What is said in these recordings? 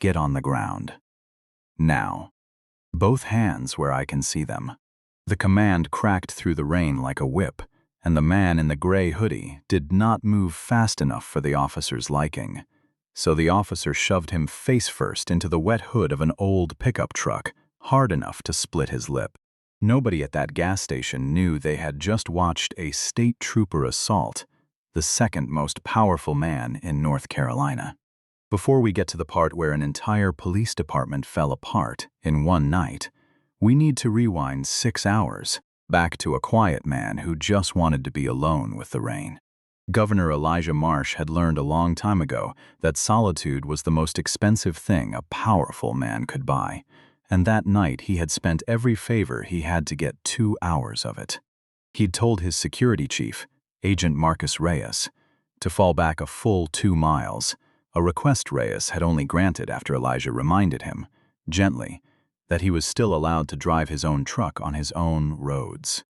Get on the ground. Now. Both hands where I can see them. The command cracked through the rain like a whip, and the man in the gray hoodie did not move fast enough for the officer's liking. So the officer shoved him face first into the wet hood of an old pickup truck, hard enough to split his lip. Nobody at that gas station knew they had just watched a state trooper assault the second most powerful man in North Carolina. Before we get to the part where an entire police department fell apart in one night, we need to rewind 6 hours back to a quiet man who just wanted to be alone with the rain. Governor Elijah Marsh had learned a long time ago that solitude was the most expensive thing a powerful man could buy, and that night he had spent every favor he had to get 2 hours of it. He'd told his security chief, Agent Marcus Reyes, to fall back a full 2 miles, a request Reyes had only granted after Elijah reminded him, gently, that he was still allowed to drive his own truck on his own roads.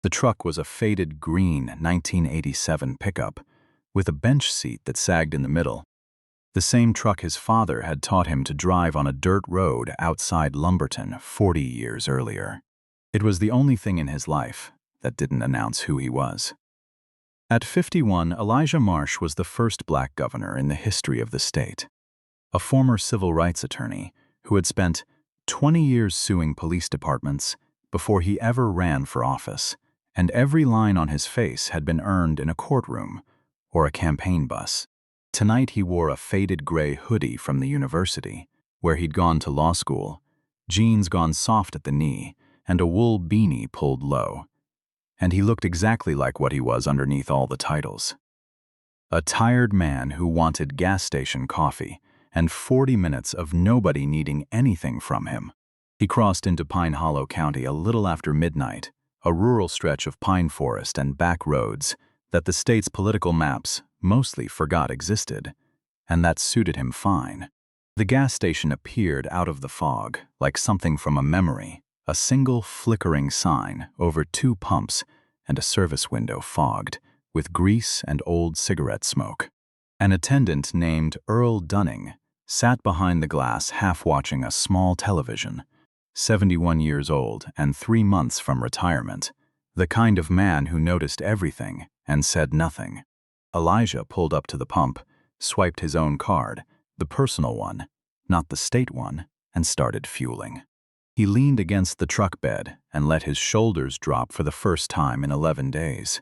The truck was a faded green 1987 pickup with a bench seat that sagged in the middle. The same truck his father had taught him to drive on a dirt road outside Lumberton 40 years earlier. It was the only thing in his life that didn't announce who he was. At 51, Elijah Marsh was the first black governor in the history of the state. A former civil rights attorney who had spent 20 years suing police departments before he ever ran for office, and every line on his face had been earned in a courtroom or a campaign bus. Tonight he wore a faded gray hoodie from the university, where he'd gone to law school, jeans gone soft at the knee, and a wool beanie pulled low. And he looked exactly like what he was underneath all the titles. A tired man who wanted gas station coffee and 40 minutes of nobody needing anything from him. He crossed into Pine Hollow County a little after midnight, a rural stretch of pine forest and back roads that the state's political maps mostly forgot existed, and that suited him fine. The gas station appeared out of the fog like something from a memory, a single flickering sign over 2 pumps and a service window fogged with grease and old cigarette smoke. An attendant named Earl Dunning sat behind the glass half watching a small television, 71 years old and 3 months from retirement, the kind of man who noticed everything and said nothing. Elijah pulled up to the pump, swiped his own card, the personal one, not the state one, and started fueling. He leaned against the truck bed and let his shoulders drop for the first time in 11 days.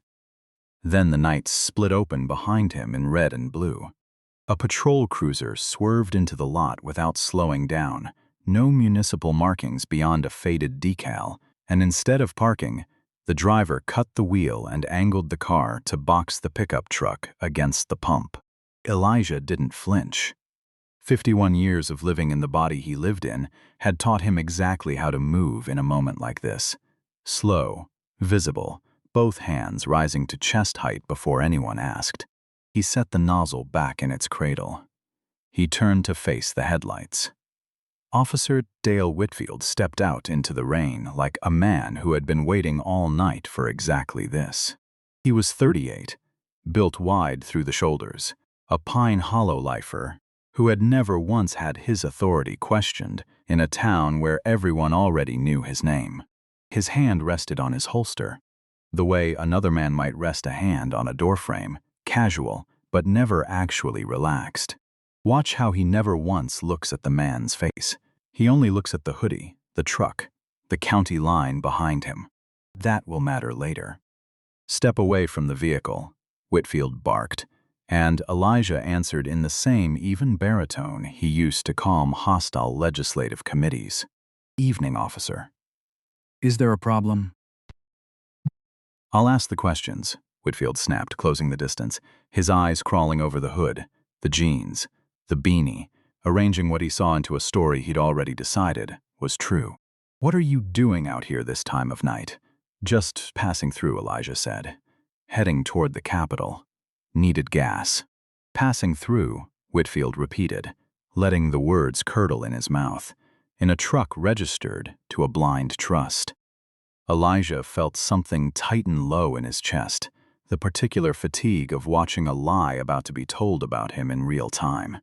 Then the night split open behind him in red and blue. A patrol cruiser swerved into the lot without slowing down, no municipal markings beyond a faded decal, and instead of parking, the driver cut the wheel and angled the car to box the pickup truck against the pump. Elijah didn't flinch. 51 years of living in the body he lived in had taught him exactly how to move in a moment like this. Slow, visible, both hands rising to chest height before anyone asked. He set the nozzle back in its cradle. He turned to face the headlights. Officer Dale Whitfield stepped out into the rain like a man who had been waiting all night for exactly this. He was 38, built wide through the shoulders, a Pine Hollow lifer who had never once had his authority questioned in a town where everyone already knew his name. His hand rested on his holster, the way another man might rest a hand on a doorframe, casual, but never actually relaxed. Watch how he never once looks at the man's face. He only looks at the hoodie, the truck, the county line behind him. That will matter later. Step away from the vehicle, Whitfield barked, and Elijah answered in the same even baritone he used to calm hostile legislative committees. Evening, officer. Is there a problem? I'll ask the questions, Whitfield snapped, closing the distance, his eyes crawling over the hood, the jeans, the beanie, arranging what he saw into a story he'd already decided was true. What are you doing out here this time of night? Just passing through, Elijah said. Heading toward the Capitol. Needed gas. Passing through, Whitfield repeated, letting the words curdle in his mouth, in a truck registered to a blind trust. Elijah felt something tighten low in his chest, the particular fatigue of watching a lie about to be told about him in real time.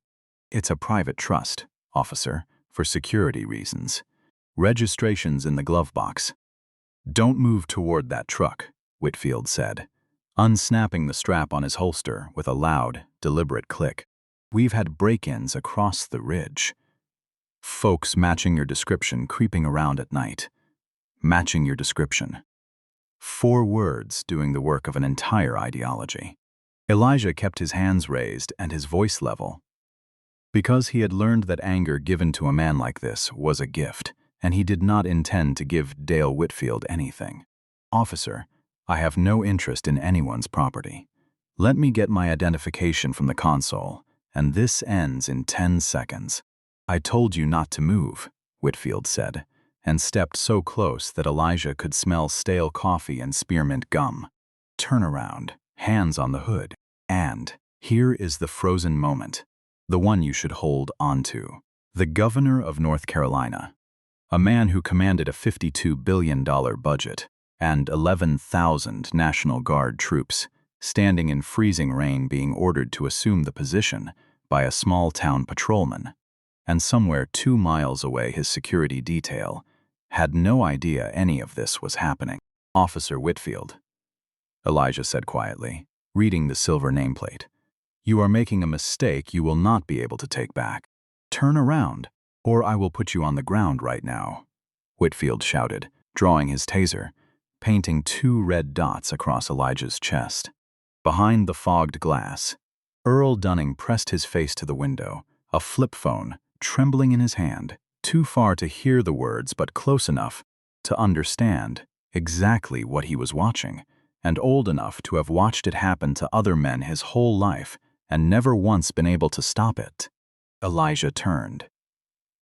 It's a private trust, officer, for security reasons. Registration's in the glove box. Don't move toward that truck, Whitfield said, unsnapping the strap on his holster with a loud, deliberate click. We've had break-ins across the ridge. Folks matching your description creeping around at night. Matching your description. 4 words doing the work of an entire ideology. Elijah kept his hands raised and his voice level, because he had learned that anger given to a man like this was a gift, and he did not intend to give Dale Whitfield anything. Officer, I have no interest in anyone's property. Let me get my identification from the console, and this ends in 10 seconds. I told you not to move, Whitfield said, and stepped so close that Elijah could smell stale coffee and spearmint gum. Turn around, hands on the hood, and here is the frozen moment, the one you should hold onto. The governor of North Carolina, a man who commanded a $52 billion budget and 11,000 National Guard troops, standing in freezing rain being ordered to assume the position by a small-town patrolman, and somewhere 2 miles away his security detail, had no idea any of this was happening. Officer Whitfield, Elijah said quietly, reading the silver nameplate. You are making a mistake you will not be able to take back. Turn around, or I will put you on the ground right now, Whitfield shouted, drawing his taser, painting 2 red dots across Elijah's chest. Behind the fogged glass, Earl Dunning pressed his face to the window, a flip phone trembling in his hand, too far to hear the words but close enough to understand exactly what he was watching, and old enough to have watched it happen to other men his whole life and never once been able to stop it. Elijah turned.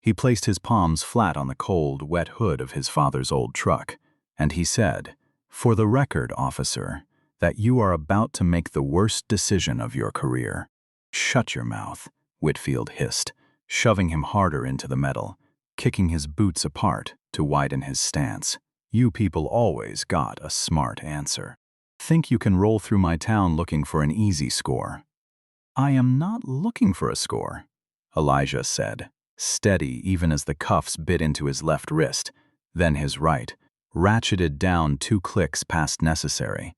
He placed his palms flat on the cold, wet hood of his father's old truck, and he said, "For the record, officer, that you are about to make the worst decision of your career." "Shut your mouth," Whitfield hissed, shoving him harder into the metal, kicking his boots apart to widen his stance. "You people always got a smart answer. Think you can roll through my town looking for an easy score." "I am not looking for a score," Elijah said, steady even as the cuffs bit into his left wrist, then his right, ratcheted down 2 clicks past necessary,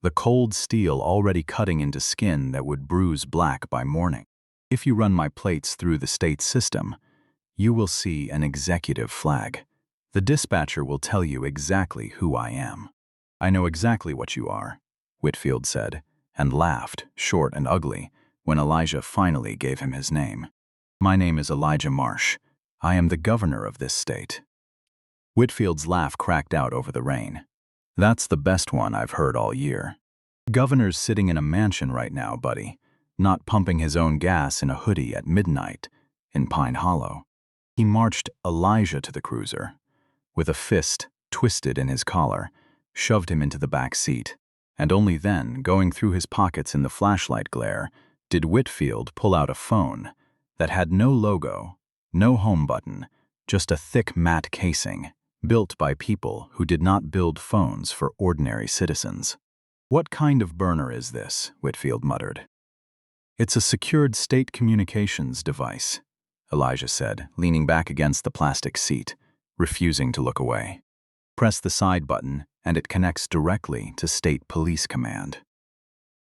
the cold steel already cutting into skin that would bruise black by morning. "If you run my plates through the state system, you will see an executive flag. The dispatcher will tell you exactly who I am." "I know exactly what you are," Whitfield said, and laughed, short and ugly, when Elijah finally gave him his name. "My name is Elijah Marsh. I am the governor of this state." Whitfield's laugh cracked out over the rain. "That's the best one I've heard all year. Governor's sitting in a mansion right now, buddy, not pumping his own gas in a hoodie at midnight in Pine Hollow." He marched Elijah to the cruiser, with a fist twisted in his collar, shoved him into the back seat, and only then, going through his pockets in the flashlight glare, did Whitfield pull out a phone that had no logo, no home button, just a thick matte casing, built by people who did not build phones for ordinary citizens. "What kind of burner is this?" Whitfield muttered. "It's a secured state communications device," Elijah said, leaning back against the plastic seat, refusing to look away. "Press the side button, and it connects directly to State Police Command."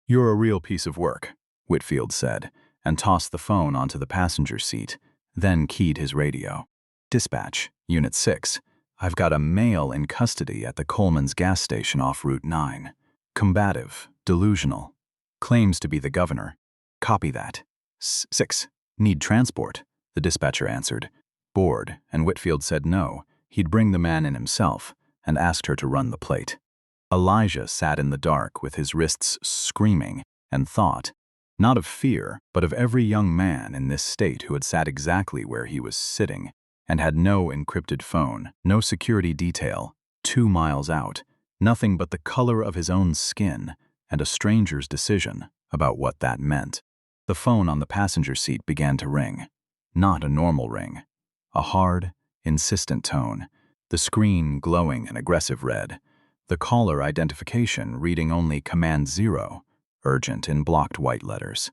"You're a real piece of work," Whitfield said, and tossed the phone onto the passenger seat, then keyed his radio. "Dispatch, Unit 6. I've got a male in custody at the Coleman's gas station off Route 9. Combative, delusional. Claims to be the governor. Copy that. 6. Need transport," the dispatcher answered, bored, and Whitfield said no, he'd bring the man in himself, and asked her to run the plate. Elijah sat in the dark with his wrists screaming and thought, not of fear, but of every young man in this state who had sat exactly where he was sitting and had no encrypted phone, no security detail, 2 miles out, nothing but the color of his own skin and a stranger's decision about what that meant. The phone on the passenger seat began to ring. Not a normal ring. A hard, insistent tone, the screen glowing an aggressive red, the caller identification reading only Command 0, urgent in blocked white letters.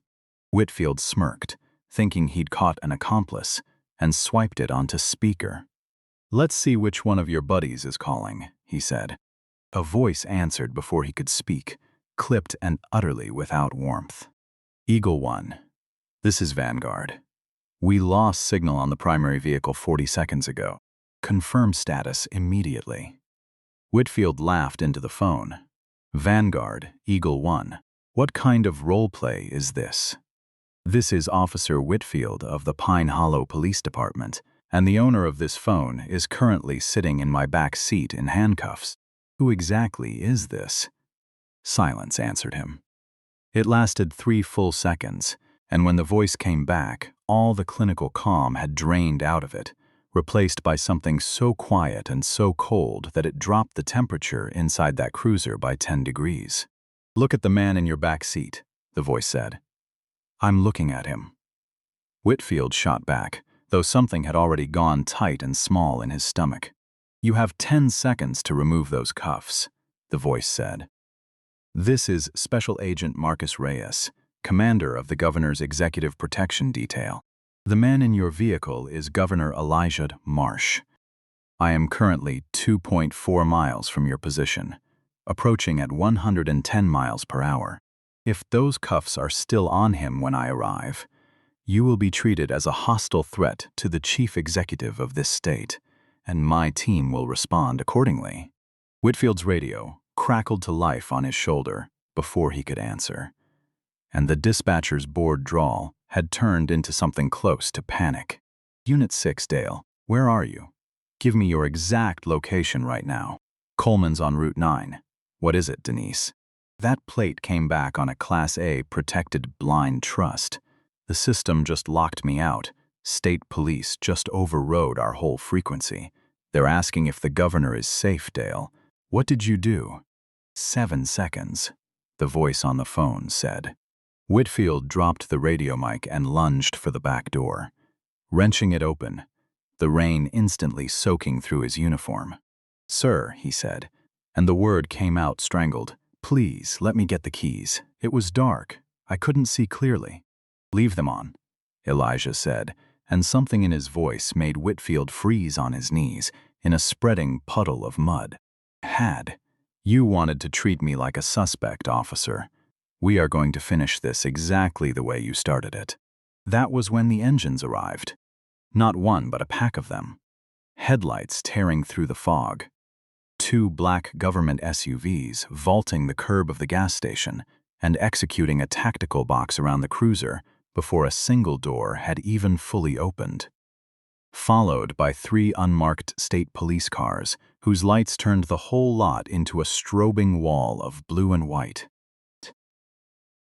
Whitfield smirked, thinking he'd caught an accomplice, and swiped it onto speaker. "Let's see which one of your buddies is calling," he said. A voice answered before he could speak, clipped and utterly without warmth. "Eagle 1. This is Vanguard. We lost signal on the primary vehicle 40 seconds ago. Confirm status immediately." Whitfield laughed into the phone. "Vanguard, Eagle 1. What kind of role play is this?" "This is Officer Whitfield of the Pine Hollow Police Department, and the owner of this phone is currently sitting in my back seat in handcuffs. Who exactly is this?" Silence answered him. It lasted 3 full seconds, and when the voice came back, all the clinical calm had drained out of it, replaced by something so quiet and so cold that it dropped the temperature inside that cruiser by 10 degrees. "Look at the man in your back seat," the voice said. "I'm looking at him." Whitfield shot back, though something had already gone tight and small in his stomach. "You have 10 seconds to remove those cuffs," the voice said. "This is Special Agent Marcus Reyes, commander of the Governor's Executive Protection Detail. The man in your vehicle is Governor Elijah Marsh. I am currently 2.4 miles from your position, approaching at 110 miles per hour. If those cuffs are still on him when I arrive, you will be treated as a hostile threat to the chief executive of this state, and my team will respond accordingly." Whitfield's radio crackled to life on his shoulder before he could answer, and the dispatcher's bored drawl had turned into something close to panic. "Unit 6, Dale, where are you? Give me your exact location right now." "Coleman's on Route 9. What is it, Denise?" "That plate came back on a Class A protected blind trust. The system just locked me out. State police just overrode our whole frequency. They're asking if the governor is safe, Dale. What did you do?" 7 seconds, the voice on the phone said. Whitfield dropped the radio mic and lunged for the back door, wrenching it open, the rain instantly soaking through his uniform. "Sir," he said, and the word came out strangled, "please let me get the keys. It was dark. I couldn't see clearly." "Leave them on," Elijah said, and something in his voice made Whitfield freeze on his knees in a spreading puddle of mud. "You wanted to treat me like a suspect, officer. We are going to finish this exactly the way you started it." That was when the engines arrived. Not one, but a pack of them. Headlights tearing through the fog. 2 black government SUVs vaulting the curb of the gas station and executing a tactical box around the cruiser before a single door had even fully opened. Followed by 3 unmarked state police cars whose lights turned the whole lot into a strobing wall of blue and white.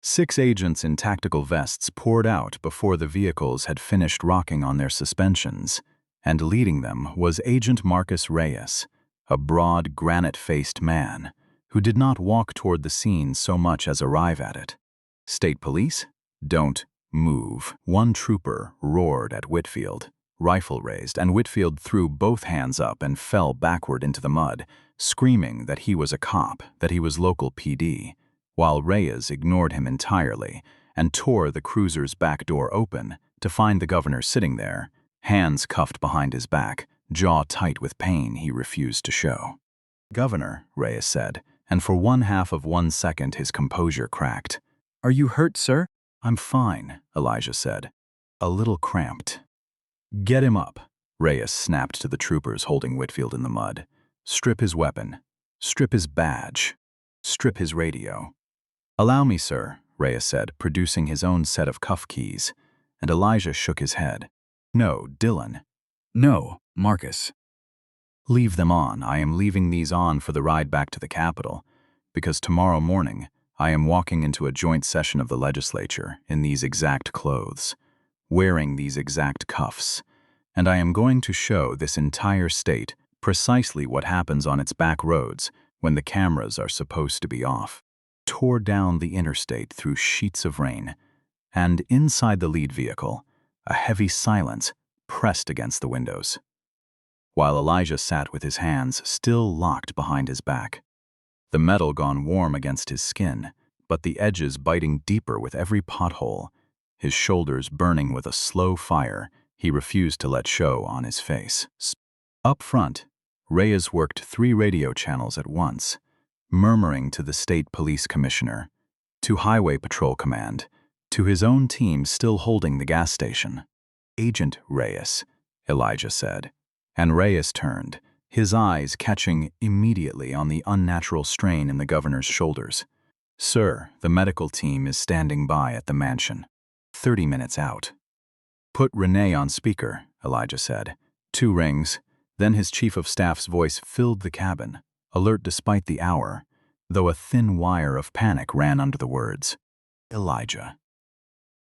6 agents in tactical vests poured out before the vehicles had finished rocking on their suspensions, and leading them was Agent Marcus Reyes, a broad, granite-faced man who did not walk toward the scene so much as arrive at it. "State police? Don't move," one trooper roared at Whitfield, rifle raised, and Whitfield threw both hands up and fell backward into the mud, screaming that he was a cop, that he was local PD, while Reyes ignored him entirely and tore the cruiser's back door open to find the governor sitting there, hands cuffed behind his back, jaw tight with pain he refused to show. "Governor," Reyes said, and for 1/2 of 1 second his composure cracked. "Are you hurt, sir?" "I'm fine," Elijah said. "A little cramped." "Get him up," Reyes snapped to the troopers holding Whitfield in the mud. "Strip his weapon. Strip his badge. Strip his radio." "Allow me, sir," Reyes said, producing his own set of cuff keys, and Elijah shook his head. "No, Dylan." "No, Marcus." "Leave them on. I am leaving these on for the ride back to the Capitol, because tomorrow morning I am walking into a joint session of the legislature in these exact clothes, wearing these exact cuffs, and I am going to show this entire state precisely what happens on its back roads when the cameras are supposed to be off." Tore down the interstate through sheets of rain, and inside the lead vehicle, a heavy silence pressed against the windows, while Elijah sat with his hands still locked behind his back, the metal gone warm against his skin, but the edges biting deeper with every pothole, his shoulders burning with a slow fire He refused to let show on his face. Up front, Reyes worked 3 radio channels at once, murmuring to the state police commissioner, to Highway Patrol Command, to his own team still holding the gas station. "Agent Reyes," Elijah said, and Reyes turned, his eyes catching immediately on the unnatural strain in the governor's shoulders. "Sir, the medical team is standing by at the mansion. 30 minutes out." "Put Renee on speaker," Elijah said. 2 rings, then his chief of staff's voice filled the cabin, alert despite the hour, though a thin wire of panic ran under the words. "Elijah."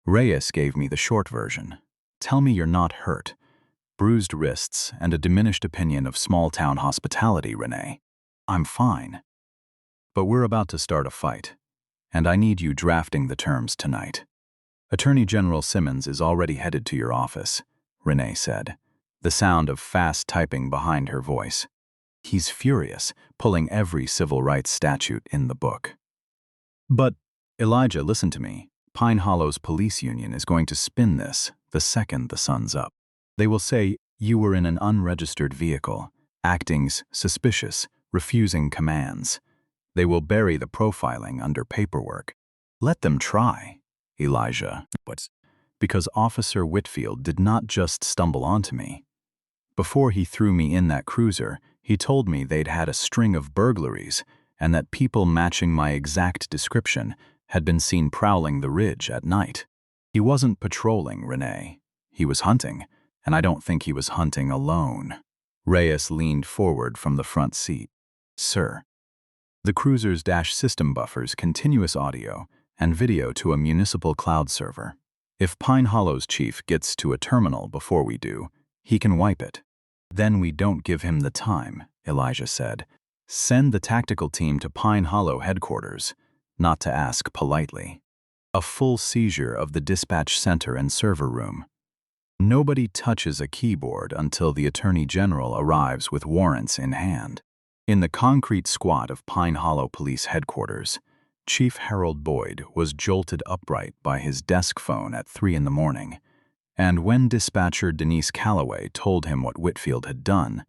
Reyes gave me the short version. "Tell me you're not hurt. Bruised wrists and a diminished opinion of small-town hospitality, Renee. I'm fine. But we're about to start a fight, and I need you drafting the terms tonight. Attorney General Simmons is already headed to your office," Renee said, the sound of fast typing behind her voice. "He's furious, pulling every civil rights statute in the book." "But, Elijah, listen to me. Pine Hollow's police union is going to spin this the second the sun's up. They will say you were in an unregistered vehicle, acting suspicious, refusing commands. They will bury the profiling under paperwork. Let them try, Elijah." What's... "Because Officer Whitfield did not just stumble onto me. Before he threw me in that cruiser, he told me they'd had a string of burglaries and that people matching my exact description had been seen prowling the ridge at night. He wasn't patrolling, Renee. He was hunting, and I don't think he was hunting alone." Reyes leaned forward from the front seat. "Sir, the cruiser's dash system buffers continuous audio and video to a municipal cloud server. If Pine Hollow's chief gets to a terminal before we do, he can wipe it. Then we don't give him the time," Elijah said. "Send the tactical team to Pine Hollow headquarters, not to ask politely. A full seizure of the dispatch center and server room. Nobody touches a keyboard until the Attorney General arrives with warrants in hand." In the concrete squat of Pine Hollow Police Headquarters, Chief Harold Boyd was jolted upright by his desk phone at 3 in the morning, and when dispatcher Denise Calloway told him what Whitfield had done,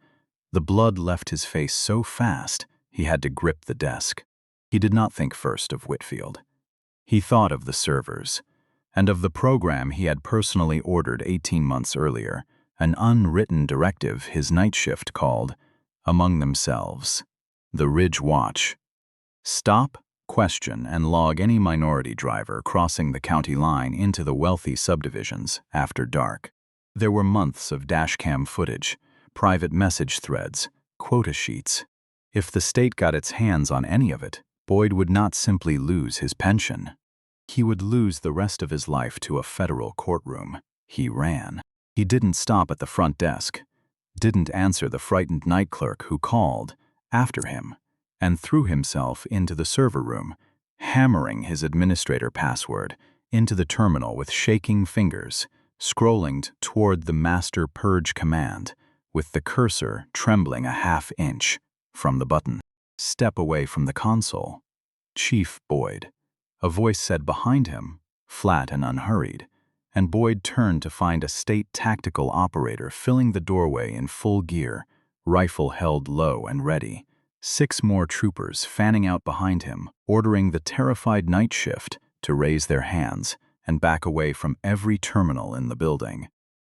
the blood left his face so fast he had to grip the desk. He did not think first of Whitfield. He thought of the servers, and of the program he had personally ordered 18 months earlier, an unwritten directive his night shift called, among themselves, the Ridge Watch. Stop, question, and log any minority driver crossing the county line into the wealthy subdivisions after dark. There were months of dashcam footage, private message threads, quota sheets. If the state got its hands on any of it, Boyd would not simply lose his pension. He would lose the rest of his life to a federal courtroom. He ran. He didn't stop at the front desk, didn't answer the frightened night clerk who called after him, and threw himself into the server room, hammering his administrator password into the terminal with shaking fingers, scrolling toward the master purge command, with the cursor trembling a half-inch from the button. "Step away from the console, Chief Boyd," a voice said behind him, flat and unhurried, and Boyd turned to find a state tactical operator filling the doorway in full gear, rifle held low and ready. 6 more troopers fanning out behind him, ordering the terrified night shift to raise their hands and back away from every terminal in the building.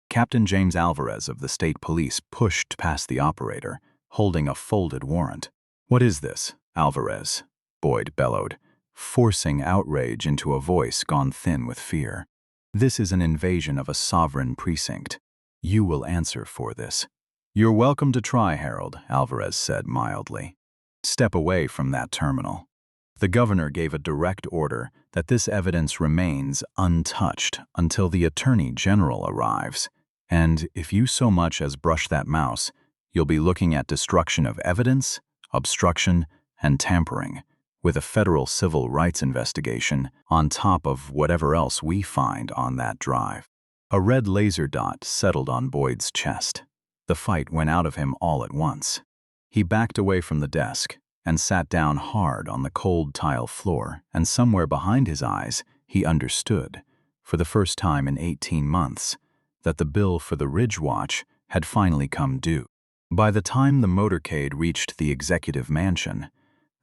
Captain James Alvarez of the state police pushed past the operator, holding a folded warrant. "What is this, Alvarez?" Boyd bellowed, forcing outrage into a voice gone thin with fear. "This is an invasion of a sovereign precinct. You will answer for this." "You're welcome to try, Harold," Alvarez said mildly. "Step away from that terminal." The governor gave a direct order that this evidence remains untouched until the Attorney General arrives, and if you so much as brush that mouse, you'll be looking at destruction of evidence, obstruction, and tampering, with a federal civil rights investigation on top of whatever else we find on that drive. A red laser dot settled on Boyd's chest. The fight went out of him all at once. He backed away from the desk and sat down hard on the cold tile floor, and somewhere behind his eyes he understood, for the first time in 18 months, that the bill for the Ridge Watch had finally come due. By the time the motorcade reached the executive mansion,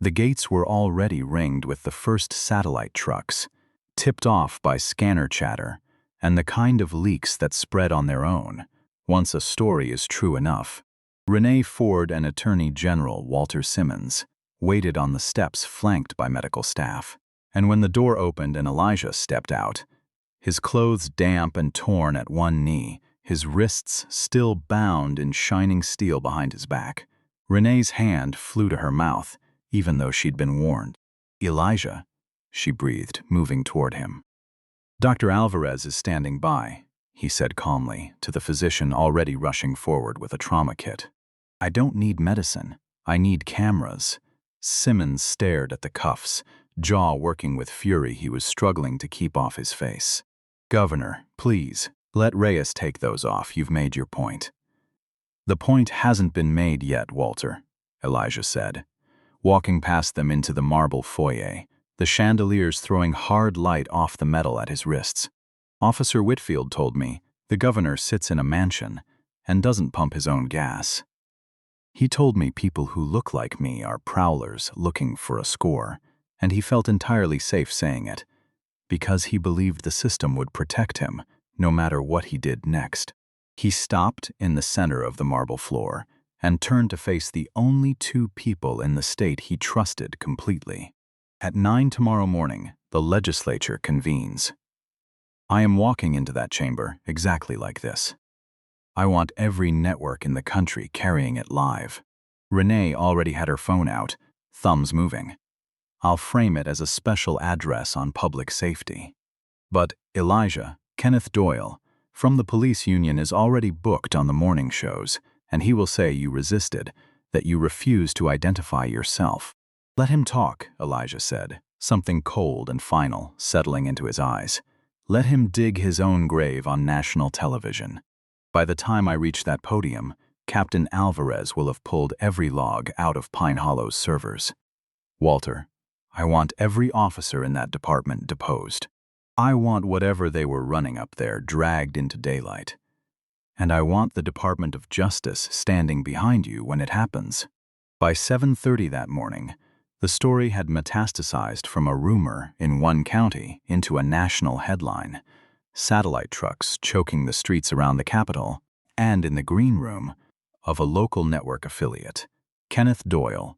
the gates were already ringed with the first satellite trucks, tipped off by scanner chatter and the kind of leaks that spread on their own once a story is true enough. Renee Ford and Attorney General Walter Simmons waited on the steps flanked by medical staff, and when the door opened and Elijah stepped out, his clothes damp and torn at one knee, his wrists still bound in shining steel behind his back, Renee's hand flew to her mouth, even though she'd been warned. "Elijah," she breathed, moving toward him. "Dr. Alvarez is standing by," he said calmly to the physician already rushing forward with a trauma kit. "I don't need medicine. I need cameras." Simmons stared at the cuffs, jaw working with fury he was struggling to keep off his face. "Governor, please, let Reyes take those off. You've made your point." "The point hasn't been made yet, Walter," Elijah said, walking past them into the marble foyer, the chandeliers throwing hard light off the metal at his wrists. "Officer Whitfield told me the governor sits in a mansion and doesn't pump his own gas. He told me people who look like me are prowlers looking for a score, and he felt entirely safe saying it, because he believed the system would protect him, no matter what he did next." He stopped in the center of the marble floor and turned to face the only two people in the state he trusted completely. "At 9 tomorrow morning, the legislature convenes. I am walking into that chamber exactly like this. I want every network in the country carrying it live." Renee already had her phone out, thumbs moving. "I'll frame it as a special address on public safety. But Elijah, Kenneth Doyle, from the police union is already booked on the morning shows, and he will say you resisted, that you refused to identify yourself." "Let him talk," Elijah said, something cold and final settling into his eyes. "Let him dig his own grave on national television. By the time I reach that podium, Captain Alvarez will have pulled every log out of Pine Hollow's servers. Walter, I want every officer in that department deposed. I want whatever they were running up there dragged into daylight. And I want the Department of Justice standing behind you when it happens." By 7:30 that morning, the story had metastasized from a rumor in one county into a national headline. Satellite trucks choking the streets around the Capitol, and in the green room of a local network affiliate, Kenneth Doyle,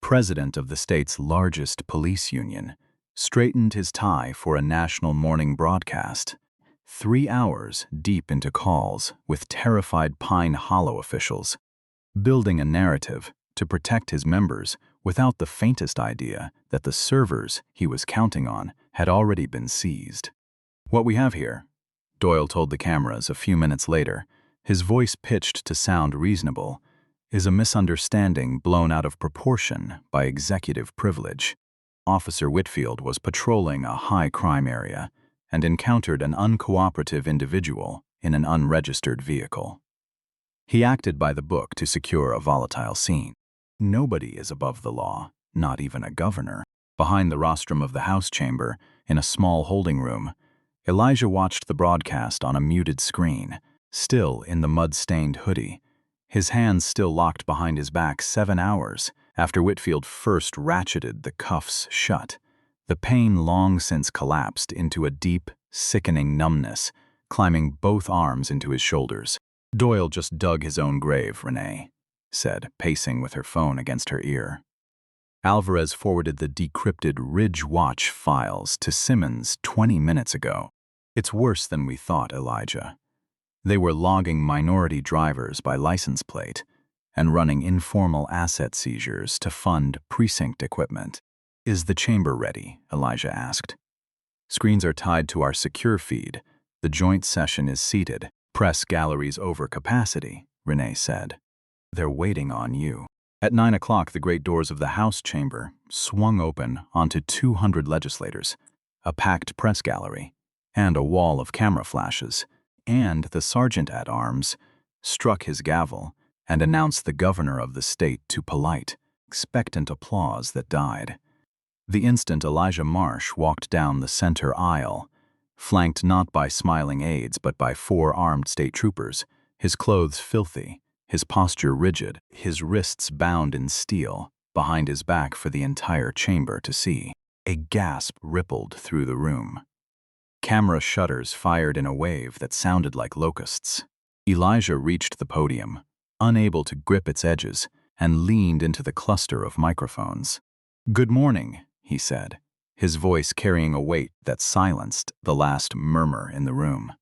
president of the state's largest police union, straightened his tie for a national morning broadcast, 3 hours deep into calls with terrified Pine Hollow officials, building a narrative to protect his members without the faintest idea that the servers he was counting on had already been seized. "What we have here," Doyle told the cameras a few minutes later, his voice pitched to sound reasonable, "is a misunderstanding blown out of proportion by executive privilege. Officer Whitfield was patrolling a high-crime area and encountered an uncooperative individual in an unregistered vehicle. He acted by the book to secure a volatile scene. Nobody is above the law, not even a governor." Behind the rostrum of the House chamber, in a small holding room, Elijah watched the broadcast on a muted screen, still in the mud-stained hoodie, his hands still locked behind his back 7 hours after Whitfield first ratcheted the cuffs shut. The pain long since collapsed into a deep, sickening numbness, climbing both arms into his shoulders. "Doyle just dug his own grave," Renee said, pacing with her phone against her ear. Alvarez forwarded the decrypted Ridge Watch files to Simmons 20 minutes ago. "It's worse than we thought, Elijah. They were logging minority drivers by license plate and running informal asset seizures to fund precinct equipment." "Is the chamber ready?" Elijah asked. "Screens are tied to our secure feed. The joint session is seated. Press galleries over capacity," Renee said. "They're waiting on you." At 9 o'clock, the great doors of the House chamber swung open onto 200 legislators, a packed press gallery, and a wall of camera flashes, and the sergeant-at-arms struck his gavel and announced the governor of the state to polite, expectant applause that died. The instant Elijah Marsh walked down the center aisle, flanked not by smiling aides but by 4 armed state troopers, his clothes filthy, his posture rigid, his wrists bound in steel, behind his back for the entire chamber to see. A gasp rippled through the room. Camera shutters fired in a wave that sounded like locusts. Elijah reached the podium, unable to grip its edges, and leaned into the cluster of microphones. "Good morning," he said, his voice carrying a weight that silenced the last murmur in the room.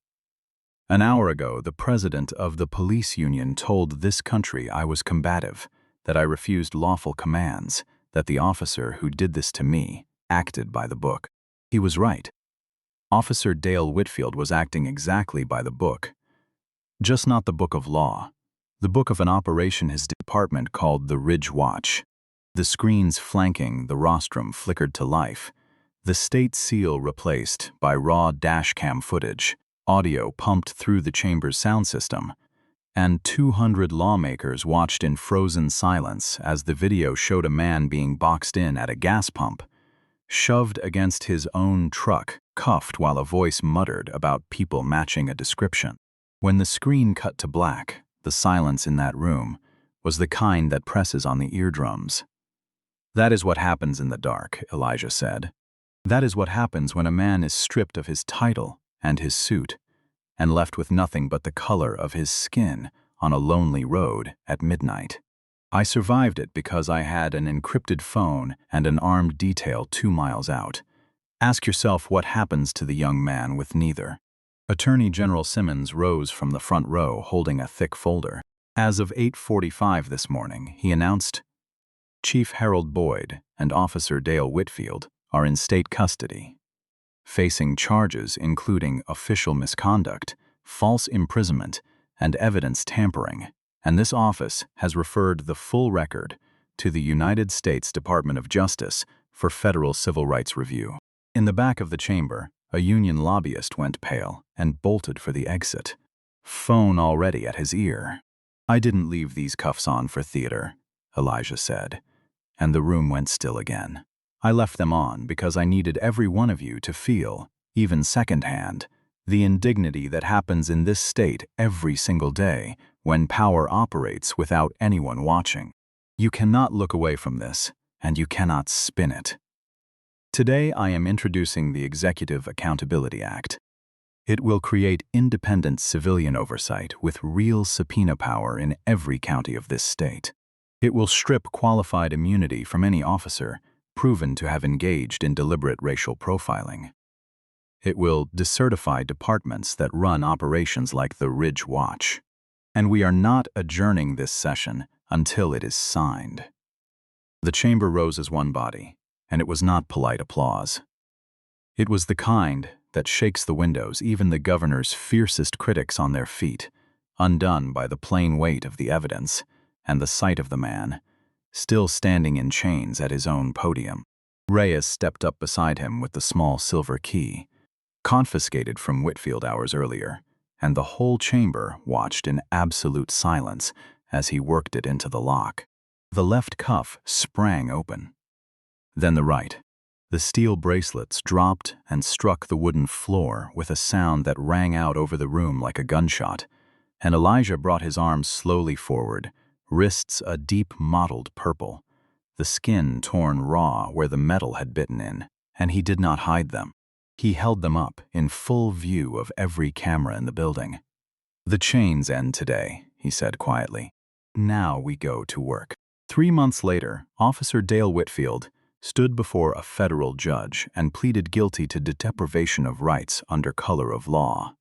"An hour ago, the president of the police union told this country I was combative, that I refused lawful commands, that the officer who did this to me acted by the book. He was right. Officer Dale Whitfield was acting exactly by the book. Just not the book of law. The book of an operation his department called the Ridge Watch. The screens flanking the rostrum flickered to life, the state seal replaced by raw dashcam footage, audio pumped through the chamber's sound system, and 200 lawmakers watched in frozen silence as the video showed a man being boxed in at a gas pump, shoved against his own truck, cuffed while a voice muttered about people matching a description. When the screen cut to black, the silence in that room was the kind that presses on the eardrums. "That is what happens in the dark," Elijah said. "That is what happens when a man is stripped of his title and his suit, and left with nothing but the color of his skin on a lonely road at midnight. I survived it because I had an encrypted phone and an armed detail 2 miles out. Ask yourself what happens to the young man with neither." Attorney General Simmons rose from the front row holding a thick folder. As of 8:45 this morning, he announced, "Chief Harold Boyd and Officer Dale Whitfield are in state custody, facing charges including official misconduct, false imprisonment, and evidence tampering, and this office has referred the full record to the United States Department of Justice for federal civil rights review." In the back of the chamber, a union lobbyist went pale and bolted for the exit, phone already at his ear. "I didn't leave these cuffs on for theater," Elijah said, and the room went still again. "I left them on because I needed every one of you to feel, even secondhand, the indignity that happens in this state every single day when power operates without anyone watching. You cannot look away from this, and you cannot spin it. Today I am introducing the Executive Accountability Act. It will create independent civilian oversight with real subpoena power in every county of this state. It will strip qualified immunity from any officer proven to have engaged in deliberate racial profiling. It will decertify departments that run operations like the Ridge Watch. And we are not adjourning this session until it is signed." The chamber rose as one body, and it was not polite applause. It was the kind that shakes the windows, even the governor's fiercest critics on their feet, undone by the plain weight of the evidence and the sight of the man, still standing in chains at his own podium. Reyes stepped up beside him with the small silver key, confiscated from Whitfield hours earlier, and the whole chamber watched in absolute silence as he worked it into the lock. The left cuff sprang open. Then the right. The steel bracelets dropped and struck the wooden floor with a sound that rang out over the room like a gunshot, and Elijah brought his arms slowly forward, wrists a deep mottled purple, the skin torn raw where the metal had bitten in, and he did not hide them. He held them up in full view of every camera in the building. "The chains end today," he said quietly. "Now we go to work." 3 months later, Officer Dale Whitfield stood before a federal judge and pleaded guilty to deprivation of rights under color of law,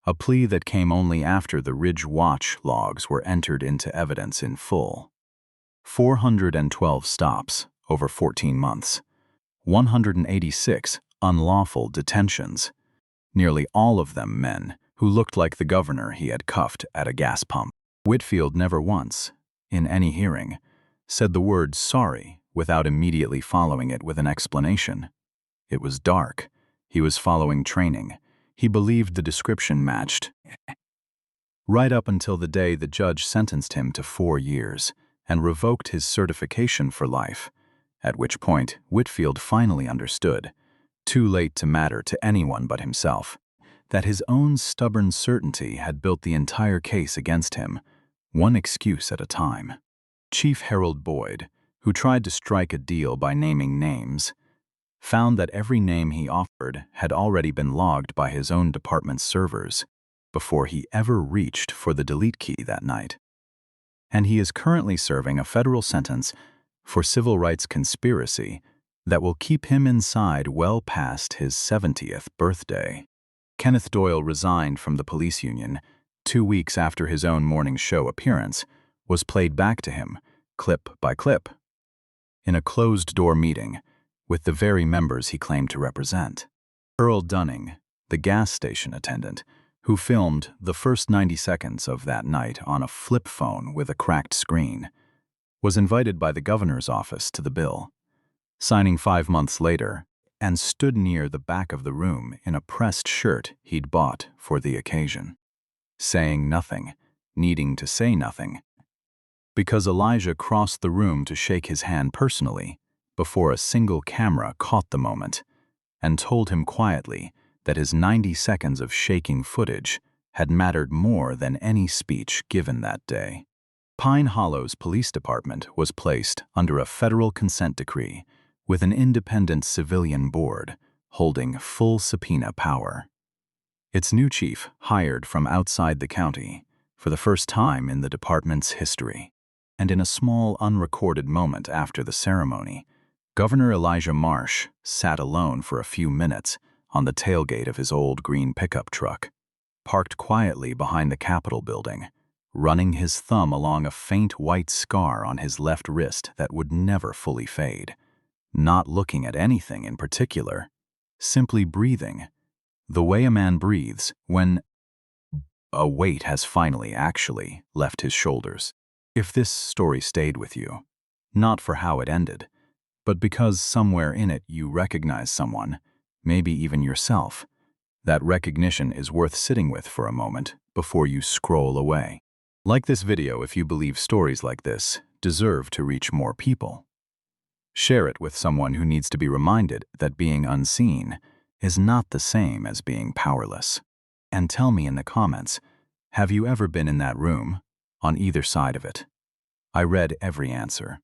a plea that came only after the Ridge Watch logs were entered into evidence in full. 412 stops over 14 months, 186 unlawful detentions, nearly all of them men who looked like the governor he had cuffed at a gas pump. Whitfield never once, in any hearing, said the word sorry without immediately following it with an explanation. It was dark. He was following training. He believed the description matched. Right up until the day the judge sentenced him to 4 years and revoked his certification for life, at which point Whitfield finally understood. too late to matter to anyone but himself, that his own stubborn certainty had built the entire case against him, one excuse at a time. Chief Harold Boyd, who tried to strike a deal by naming names, found that every name he offered had already been logged by his own department's servers before he ever reached for the delete key that night. And he is currently serving a federal sentence for civil rights conspiracy that will keep him inside well past his 70th birthday. Kenneth Doyle resigned from the police union 2 weeks after his own morning show appearance was played back to him, clip by clip, in a closed-door meeting with the very members he claimed to represent. Earl Dunning, the gas station attendant, who filmed the first 90 seconds of that night on a flip phone with a cracked screen, was invited by the governor's office to the bill, signing 5 months later, and stood near the back of the room in a pressed shirt he'd bought for the occasion, saying nothing, needing to say nothing, because Elijah crossed the room to shake his hand personally before a single camera caught the moment and told him quietly that his 90 seconds of shaking footage had mattered more than any speech given that day. Pine Hollow's police department was placed under a federal consent decree with an independent civilian board holding full subpoena power. Its new chief hired from outside the county for the first time in the department's history. And in a small unrecorded moment after the ceremony, Governor Elijah Marsh sat alone for a few minutes on the tailgate of his old green pickup truck, parked quietly behind the Capitol building, running his thumb along a faint white scar on his left wrist that would never fully fade, not looking at anything in particular, simply breathing, the way a man breathes when a weight has finally actually left his shoulders. If this story stayed with you, not for how it ended, but because somewhere in it you recognize someone, maybe even yourself, that recognition is worth sitting with for a moment before you scroll away. Like this video if you believe stories like this deserve to reach more people. Share it with someone who needs to be reminded that being unseen is not the same as being powerless. And tell me in the comments, have you ever been in that room, on either side of it? I read every answer.